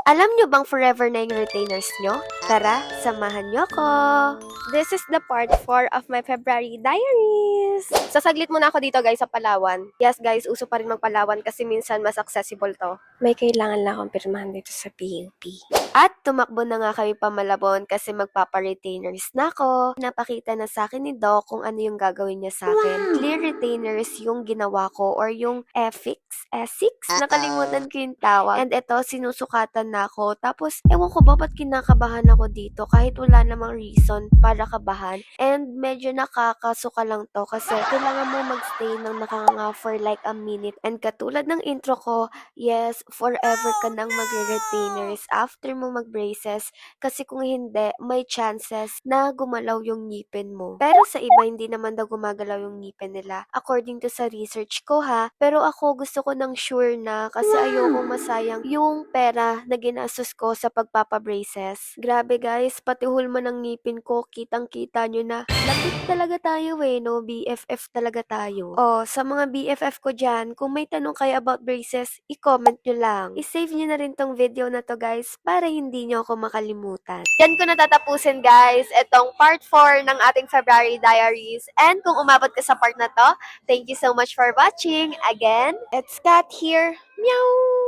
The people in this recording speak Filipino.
Alam nyo bang forever na yung retainers nyo? Tara, samahan nyo ko! This is the part 4 of my February diaries. Sasaglit muna ako dito guys sa Palawan. Yes guys, uso pa rin magpalawan kasi minsan mas accessible to. May kailangan lang akong pirmahan dito sa PUP. At tumakbo na nga kami pa Malabon kasi magpapa-retainers na ako. Napakita na sa akin ni Doc kung ano yung gagawin niya sa akin. Clear retainers yung ginawa ko or yung Essex? Nakalimutan ko yung tawag. And ito, sinusukatan na ako. Tapos, ewan ko ba ba't kinakabahan ako dito kahit wala namang reason para kabahan. And medyo nakakasuka lang to kasi kailangan mo magstay ng nakanganga for like a minute. And katulad ng intro ko, yes, forever ka nang magre-retainers after mo mag-braces kasi kung hindi, may chances na gumalaw yung ngipin mo. Pero sa iba, hindi naman daw gumagalaw yung ngipin nila. According to sa research ko ha, pero ako gusto ko ng sure na kasi ayoko masayang yung pera na ginastos ko sa pagpapa-braces. Grabe guys, pati hulma ng ngipin ko, kitang-kita nyo na. Lapit talaga tayo no? BFF talaga tayo. Oh, sa mga BFF ko dyan, kung may tanong kayo about braces, i-comment nyo lang. I-save nyo na rin tong video na to guys, para hindi nyo ako makalimutan. Yan ko natatapusin guys, itong part 4 ng ating February diaries. And kung umabot ka sa part na to, thank you so much for watching. Again, it's Kat here. Meow!